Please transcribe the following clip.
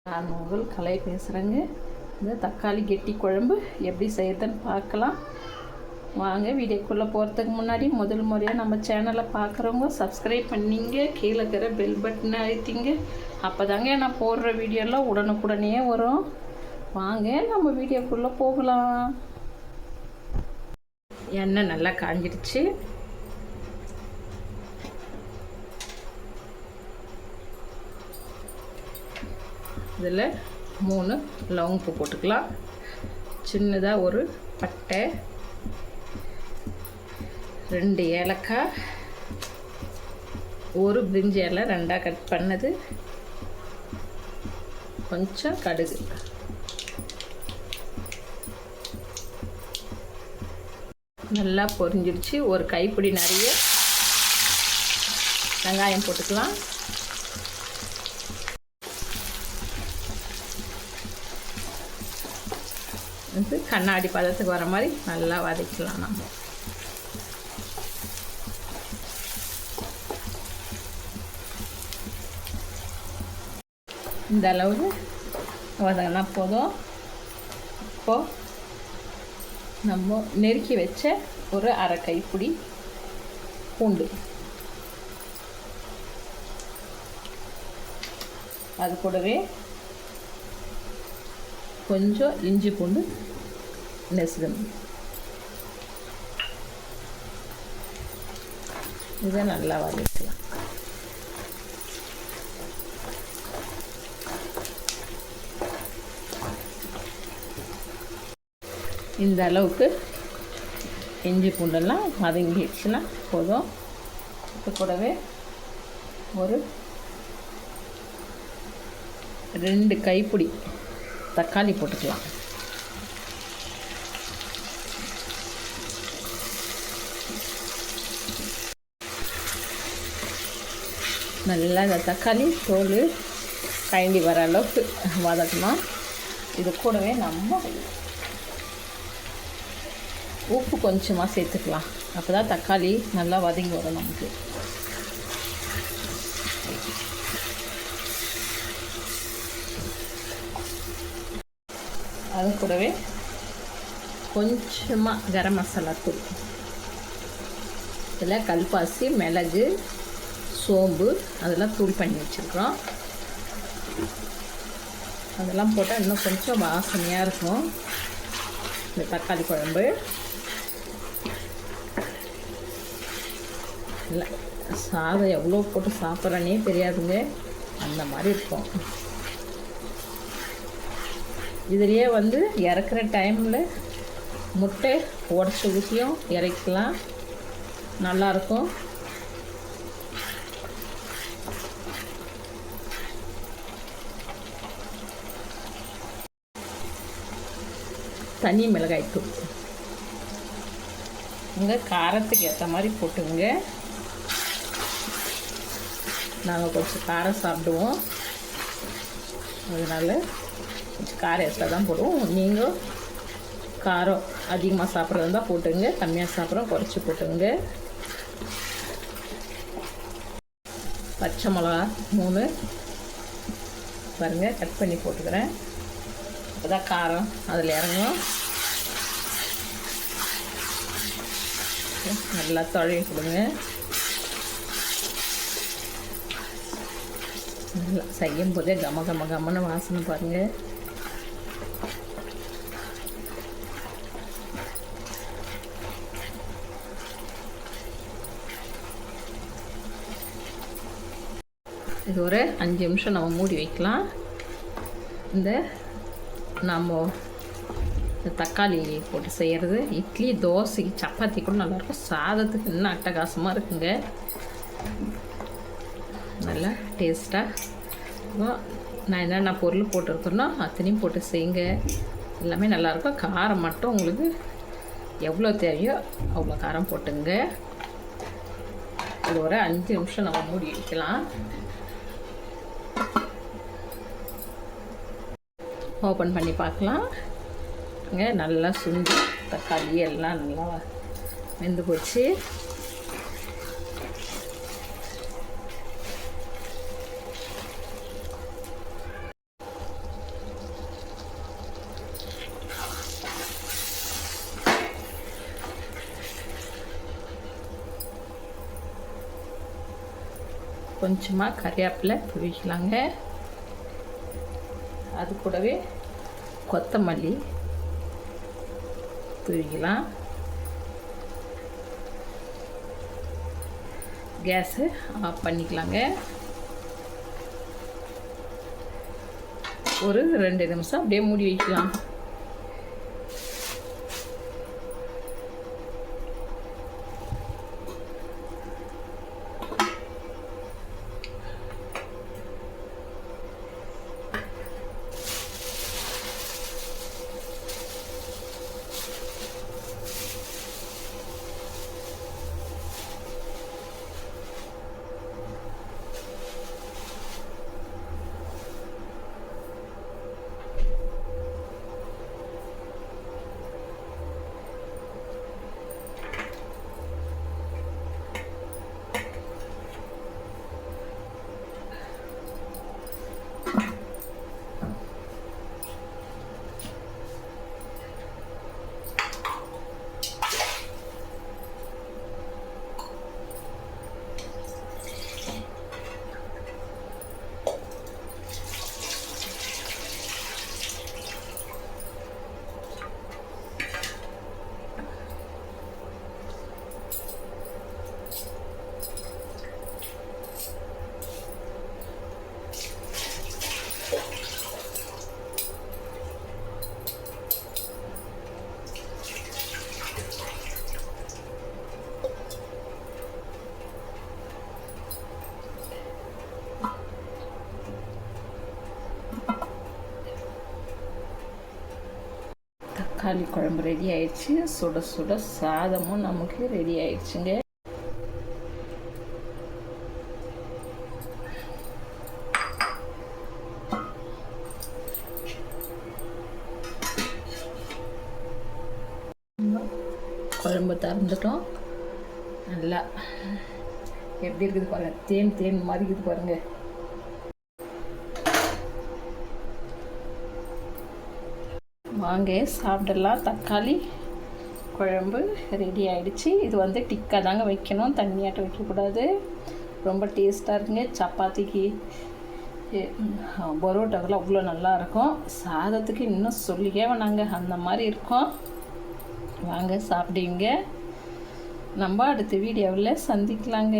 நான் உங்கள் கலை பேசுகிறேங்க. இந்த தக்காளி கெட்டி குழம்பு எப்படி செய்கிறதுன்னு பார்க்கலாம் வாங்க. வீடியோக்குள்ளே போகிறதுக்கு முன்னாடி முதல் முறையாக நம்ம சேனலை பார்க்குறவங்க சப்ஸ்கிரைப் பண்ணிங்க, கீழே இருக்கிற பெல் பட்டனை அழுத்திங்க. அப்போ தாங்க நான் போடுற வீடியோலாம் உடனுக்குடனே வரும். வாங்க நம்ம வீடியோக்குள்ளே போகலாம். எண்ணெய் நல்லா காஞ்சிடுச்சு. இதில் 3 லவங்கு போட்டுக்கலாம். சின்னதாக ஒரு பட்டை, 2 ஏலக்காய், ஒரு பிரிஞ்சி இலை 2ஆக கட் பண்ணது, கொஞ்சம் கடுகு. நல்லா பொரிஞ்சிடுச்சு. ஒரு கைப்பிடி நிறைய வெங்காயம் போட்டுக்கலாம். வந்து கண்ணாடி பதத்துக்கு வர மாதிரி நல்லா வதக்கலாம். நம்ம இந்த அளவு வதங்கினா போதும். இப்போது நம்ம நெருக்கி வச்ச ஒரு அரை கைப்பிடி பூண்டு, அது கூடவே கொஞ்சம் இஞ்சி பூண்டு நெசுக்கணும். இதை நல்லா வதக்கலாம். இந்த அளவுக்கு இஞ்சி பூண்டெல்லாம் வதங்கிடுச்சுன்னா போதும். இது கூடவே ஒரு 2 கைப்பிடி தக்காளி போட்டுக்கலாம். நல்லா இந்த தக்காளி தோல் கயண்டி வர அளவுக்கு வதக்கணும். இது கூடவே நம்ம உப்பு கொஞ்சமாக சேர்த்துக்கலாம். அப்போ தான் தக்காளி நல்லா வதங்கி வரும் நமக்கு. அது கூடவே கொஞ்சமாக கரம் மசாலா தூள், இதில் கல்பாசி, மிளகு, சோம்பு அதெல்லாம் தூள் பண்ணி வச்சுருக்கோம். அதெல்லாம் போட்டால் இன்னும் கொஞ்சம் வாசனையாக இருக்கும் இந்த தக்காளி குழம்பு. இல்லை சாதம் எவ்வளோ போட்டு சாப்பிட்றனே தெரியாதுங்க, அந்த மாதிரி இருக்கும். இதுலேயே வந்து இறக்குற டைமில் முட்டை உடச்சி ஊற்றியும் இறக்கலாம், நல்லாயிருக்கும். தனி மிளகாய்த்தூள் உங்கள் காரத்துக்கு ஏற்ற மாதிரி போட்டுங்க. நாங்கள் கொஞ்சம் காரம் சாப்பிடுவோம், அதனால் கொஞ்சம் காரம் எக்ஸ்ட்ரா தான் போடுவோம். நீங்கள் காரம் அதிகமாக சாப்பிட்றது இருந்தால் போட்டுங்க, கம்மியாக சாப்பிட்றோம் குறைச்சி போட்டுங்க. பச்சை மிளகா 3 பாருங்கள் கட் பண்ணி போட்டுக்கிறேன். அப்போ தான் காரம் அதில் இறங்கும். நல்லா தொழவி கொடுங்க. நல்லா செய்யும் போதே கம கம கமன்னு வாசனை பாருங்கள். இது ஒரு 5 நிமிஷம் நம்ம மூடி வைக்கலாம். இந்த நம்ம தக்காளி போட்டு செய்கிறது இட்லி, தோசைக்கு, சப்பாத்தி கூட நல்லாயிருக்கும். சாதத்துக்கு இன்னும் அட்டகாசமாக இருக்குங்க, நல்லா டேஸ்ட்டாக. நான் என்னென்ன பொருள் போட்டிருக்கேனோ அத்தனையும் போட்டு செய்யுங்க, எல்லாமே நல்லாயிருக்கும். காரம் மட்டும் உங்களுக்கு எவ்வளோ தேவையோ அவ்வளோ காரம் போட்டுங்க. இது ஒரு 5 நிமிஷம் நம்ம மூடி வைக்கலாம். ஓப்பன் பண்ணி பார்க்கலாம். இங்கே நல்லா சுண்டி தக்காளி எல்லாம் நல்லா வெந்து போச்சு. கொஞ்சமாக கறிவேப்பிலை தூவிக்கலாங்க. அது கூடவே கொத்தமல்லி தூவிக்கலாம். கேஸு ஆஃப் பண்ணிக்கலாங்க. ஒரு 2 நிமிஷம் அப்படியே மூடி வைக்கலாம். தக்காளி குழம்பு ரெடி ஆயிடுச்சு. சுட சுட சாதமும் நமக்கு ரெடி ஆயிடுச்சுங்க. குழம்பு திறந்துட்டோம். நல்லா எப்படி இருக்குது பாருங்க, தேன் தேன் மாதிரி இருக்குது பாருங்க. வாங்க சாப்பிடலாம். தக்காளி குழம்பு ரெடி ஆகிடுச்சு. இது வந்து டிக்காக தாங்க வைக்கணும், தண்ணியாட்ட வைக்கக்கூடாது. ரொம்ப டேஸ்ட்டாக இருக்குங்க. சப்பாத்திக்கு பரோட்டாக்கெல்லாம் அவ்வளோ நல்லாயிருக்கும். சாதத்துக்கு இன்னும் சொல்லிக்கே வேணாங்க, அந்த மாதிரி இருக்கும். வாங்க சாப்பிடுவீங்க. நம்ம அடுத்த வீடியோவில் சந்திக்கலாங்க.